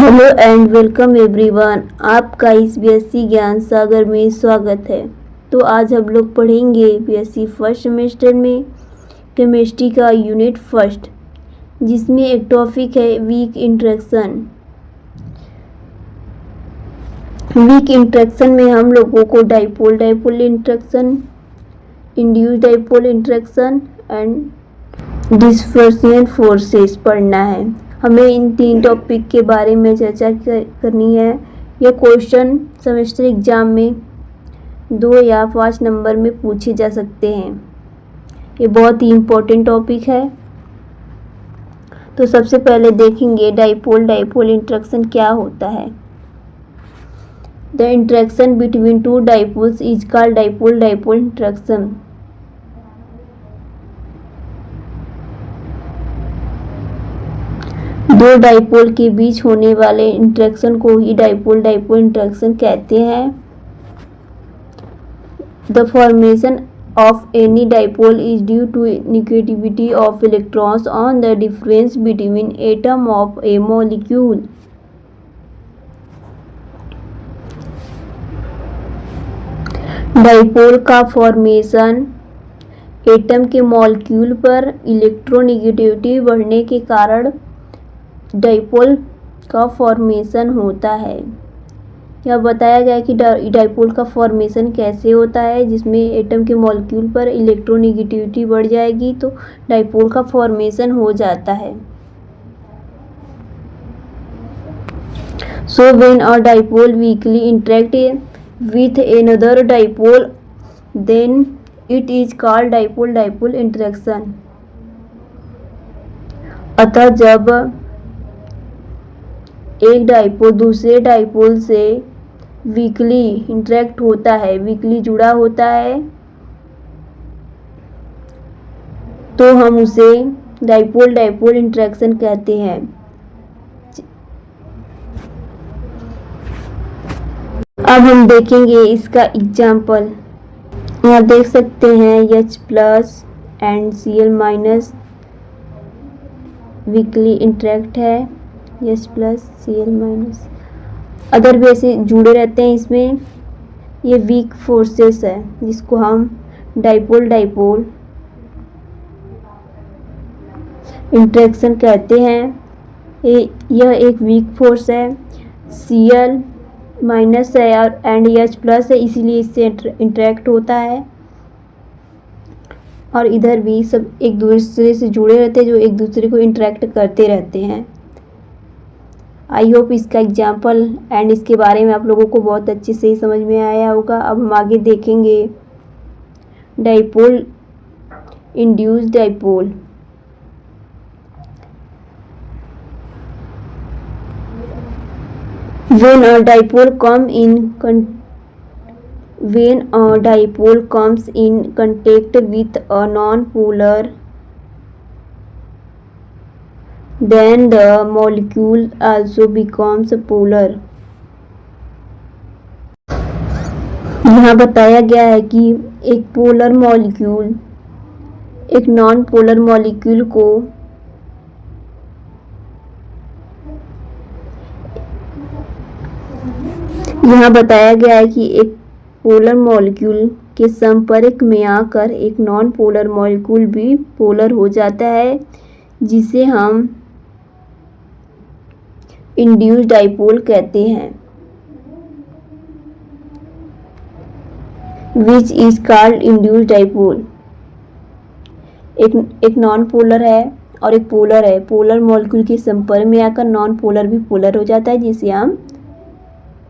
Hello and welcome everyone. आपका इस BSc ज्ञान सागर में स्वागत है। तो आज हम लोग पढ़ेंगे बीएससी फर्स्ट सेमेस्टर में केमिस्ट्री का यूनिट फर्स्ट, जिसमें एक टॉपिक है वीक इंटरेक्शन। वीक इंटरेक्शन में हम लोगों को dipole dipole interaction, induced dipole interaction and dispersion forces पढ़ना है। हमें इन तीन टॉपिक के बारे में चर्चा करनी है। यह क्वेश्चन सेमेस्टर एग्जाम में 2 या 5 नंबर में पूछे जा सकते हैं। ये बहुत ही इम्पोर्टेंट टॉपिक है। तो सबसे पहले देखेंगे डाइपोल डाइपोल इंटरेक्शन क्या होता है। The interaction between two dipoles is called dipole dipole interaction. दो डाइपोल के बीच होने वाले इंटरेक्शन को ही डाइपोल डाइपोल इंटरेक्शन कहते हैं। The formation of any dipole is due to negativity of electrons on the difference between atom of a molecule. Dipole का formation atom के molecule पर इलेक्ट्रोनेगेटिविटी बढ़ने के कारण डाइपोल का फॉर्मेशन होता है। यह बताया गया कि डाइपोल का फॉर्मेशन कैसे होता है, जिसमें एटम के मॉलिक्यूल पर इलेक्ट्रोनेगेटिविटी बढ़ जाएगी तो डाइपोल का फॉर्मेशन हो जाता है। So when a dipole weakly interact with another dipole then it is called dipole dipole interaction. अतः जब एक डाइपोल दूसरे डाइपोल से वीकली इंटरेक्ट होता है, वीकली जुड़ा होता है, तो हम उसे डाइपोल डाइपोल इंटरेक्शन कहते हैं। अब हम देखेंगे इसका एग्जाम्पल। यहाँ देख सकते हैं H+ and Cl- weekly interact है। H+ Cl-, अदर भी ऐसे जुड़े रहते हैं। इसमें ये वीक फोर्सेस है जिसको हम डाइपोल डाइपोल इंटरेक्शन कहते हैं। यह एक वीक फोर्स है, Cl- है और एंड H+ है, इसीलिए इससे इंटरेक्ट होता है। और इधर भी सब एक दूसरे से जुड़े रहते हैं, जो एक दूसरे को इंटरेक्ट करते रहते हैं। आई होप इसका एग्जाम्पल एंड इसके बारे में आप लोगों को बहुत अच्छे से ही समझ में आया होगा। अब हम आगे देखेंगे dipole induce dipole. When a dipole comes in contact with a non-polar, then the molecule also becomes polar. यहाँ बताया गया है कि एक पोलर मॉलिक्यूल एक नॉन पोलर मॉलिक्यूल को यहाँ बताया गया है कि एक पोलर मॉलिक्यूल के संपर्क में आकर एक नॉन पोलर मॉलिक्यूल भी पोलर हो जाता है, जिसे हम इंड्यूस डाइपोल कहते हैं, which is called induce dipole. एक नॉन पोलर है और एक पोलर है। पोलर मॉलिक्यूल के संपर्क में आकर नॉन पोलर भी पोलर हो जाता है, जिसे हम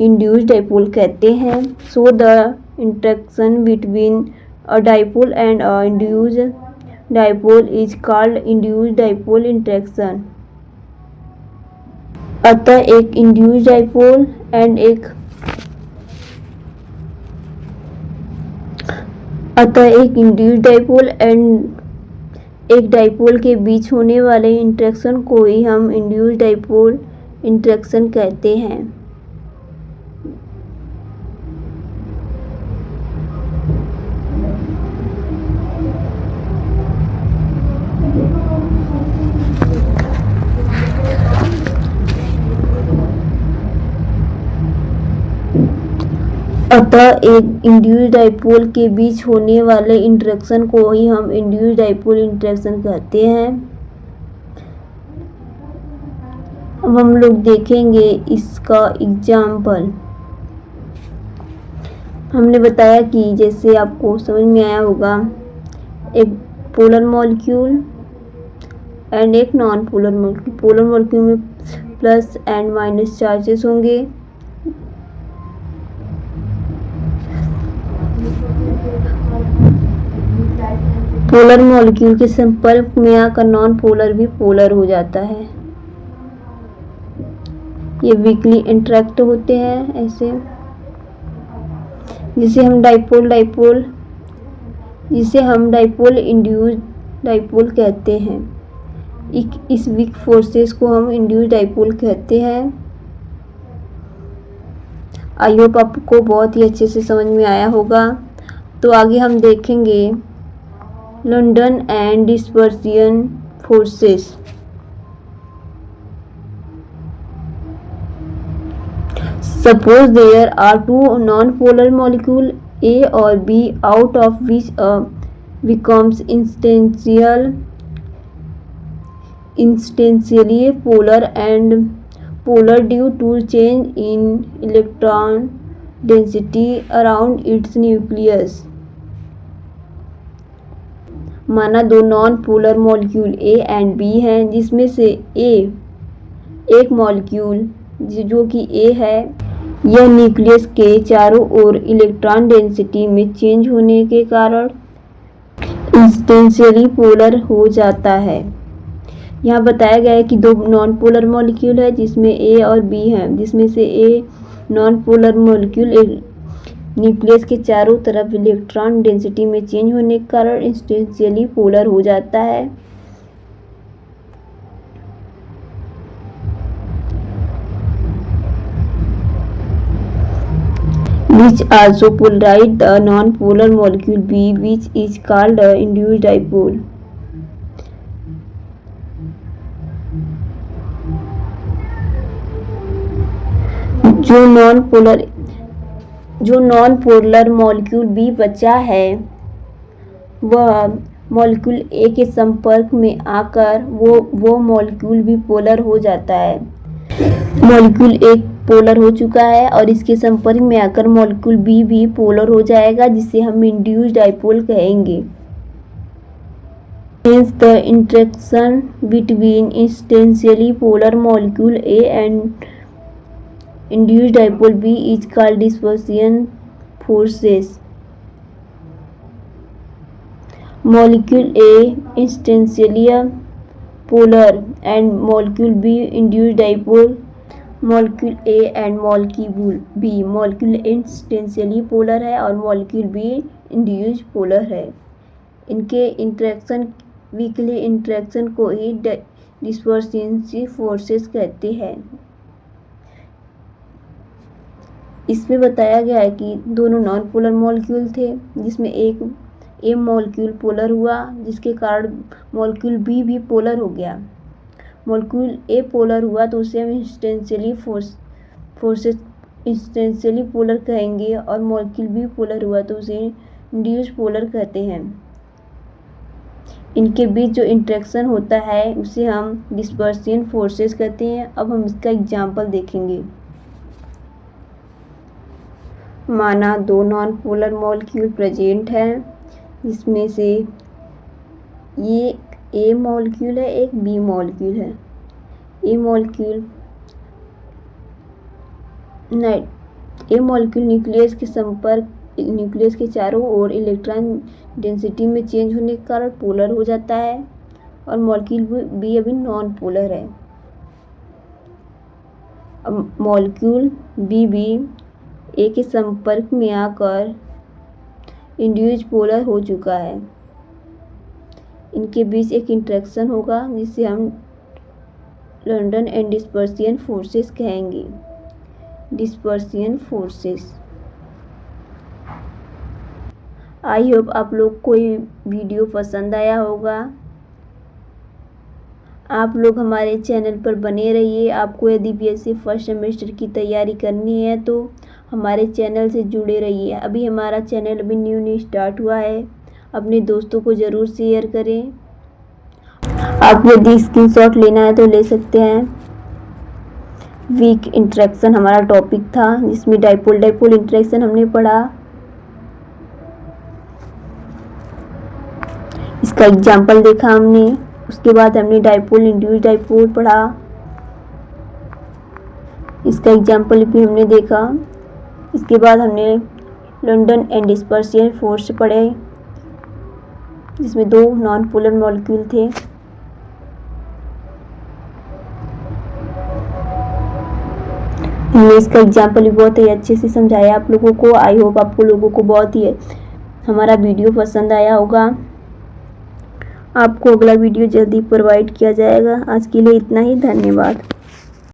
इंड्यूस डाइपोल कहते हैं। So the interaction between a dipole and a induce dipole is called induce dipole interaction. अतः एक इंड्यूस डाइपोल एंड एक डाइपोल के बीच होने वाले इंटरेक्शन को ही हम इंड्यूस डाइपोल इंटरेक्शन कहते हैं। अतः एक इंड्यूस्ड डाइपोल के बीच होने वाले इंटरेक्शन को ही हम इंड्यूस्ड डाइपोल इंटरेक्शन कहते हैं। अब हम लोग देखेंगे इसका एग्जाम्पल। हमने बताया कि जैसे आपको समझ में आया होगा, एक पोलर मॉलिक्यूल एंड एक non polar molecule. Polar molecule में प्लस एंड माइनस चार्जेस होंगे। पोलर मॉलिक्यूल के संपर्क में आकर नॉन पोलर भी पोलर हो जाता है। ये वीकली इंटरेक्ट होते हैं ऐसे, जिसे हम डाइपोल इंड्यूस्ड डाइपोल कहते हैं। इस वीक फोर्सेस को हम इंड्यूस्ड डाइपोल कहते हैं। आई होप आपको बहुत ही अच्छे से समझ में आया होगा। तो आगे हम देखेंगे London and dispersion forces. Suppose there are two non-polar molecule A or B, out of which A becomes instantaneously polar and polar due to change in electron density around its nucleus। माना दो non polar molecule A and B हैं, जिसमें से A एक molecule जो कि A है, यह न्यूक्लियस के चारों ओर इलेक्ट्रॉन डेंसिटी में चेंज होने के कारण इंस्टेंशियली पोलर हो जाता है। यहाँ बताया गया है कि दो नॉन पोलर मॉलिक्यूल है जिसमें A और B हैं, जिसमें से A non polar molecule nucleus के चारों तरफ इलेक्ट्रॉन डेंसिटी में चेंज होने के कारण इंस्टेंशियली पोलर हो जाता है। Which also polarize the non-polar molecule B, which is called a induced dipole। जो नॉन पोलर मॉलिक्यूल B बचा है, वह मॉलिक्यूल A के संपर्क में आकर वो मॉलिक्यूल भी पोलर हो जाता है। मॉलिक्यूल A पोलर हो चुका है और इसके संपर्क में आकर मॉलिक्यूल B भी पोलर हो जाएगा, जिसे हम इंड्यूस्ड डाइपोल कहेंगे। Hence the interaction between instantaneously polar molecule A and induced dipole B is called dispersion forces। Molecule A instantaneously polar and molecule B induced dipole। Molecule A and molecule B, molecule instantaneously polar है और molecule B induced polar है। इनके interaction weekly interaction को ही dispersive forces कहते हैं। इसमें बताया गया है कि दोनों नॉन पोलर मॉलिक्यूल थे, जिसमें एक A मॉलिक्यूल पोलर हुआ, जिसके कारण मॉलिक्यूल B भी पोलर हो गया। मॉलिक्यूल A पोलर हुआ तो उसे हम इंस्टेंशियली पोलर कहेंगे, और मॉलिक्यूल B पोलर हुआ तो उसे इंड्यूस्ड पोलर कहते हैं। इनके बीच जो इंटरेक्शन होता है उसे हम डिस्पर्सिव फोर्सेस कहते हैं। अब हम इसका एग्जाम्पल देखेंगे। माना दो नॉन पोलर मॉलिक्यूल प्रेजेंट है, जिसमें से ये A मॉलिक्यूल है, एक B मॉलिक्यूल है। A मॉलिक्यूल न्यूक्लियस के चारों ओर इलेक्ट्रॉन डेंसिटी में चेंज होने के कारण पोलर हो जाता है, और मॉलिक्यूल B अभी नॉन पोलर है। अब मॉलिक्यूल B भी A के संपर्क में आकर इंड्यूस्ड पोलर हो चुका है। इनके बीच एक इंटरेक्शन होगा, जिसे हम लंडन एंड डिस्पर्सियन फोर्सेस कहेंगे। डिस्पर्सियन फोर्सेस। आई होप आप लोग को ये वीडियो पसंद आया होगा। आप लोग हमारे चैनल पर बने रहिए। आपको यदि BSc फर्स्ट सेमेस्टर की तैयारी करनी है तो हमारे चैनल से जुड़े रहिए। अभी हमारा चैनल अभी न्यू स्टार्ट हुआ है, अपने दोस्तों को ज़रूर शेयर करें। आप यदि स्क्रीनशॉट लेना है तो ले सकते हैं। वीक इंटरेक्शन हमारा टॉपिक था, जिसमें डाइपोल इंटरेक्शन हमने पढ़ा। इसका एग्जाम्पल देखा हमने। उसके बाद हमने डाइपोल इंड्यूस डाइपोल पढ़ा, इसका एग्जाम्पल भी हमने देखा। इसके बाद हमने लंडन एंड डिस्पर्सियन फोर्स पढ़े, जिसमें 2 नॉन पोलर मॉलिक्यूल थे। हमने इसका एग्जाम्पल भी बहुत ही अच्छे से समझाया आप लोगों को। आई होप आपको लोगों को बहुत ही हमारा वीडियो पसंद आया होगा। आपको अगला वीडियो जल्दी प्रोवाइड किया जाएगा। आज के लिए इतना ही, धन्यवाद।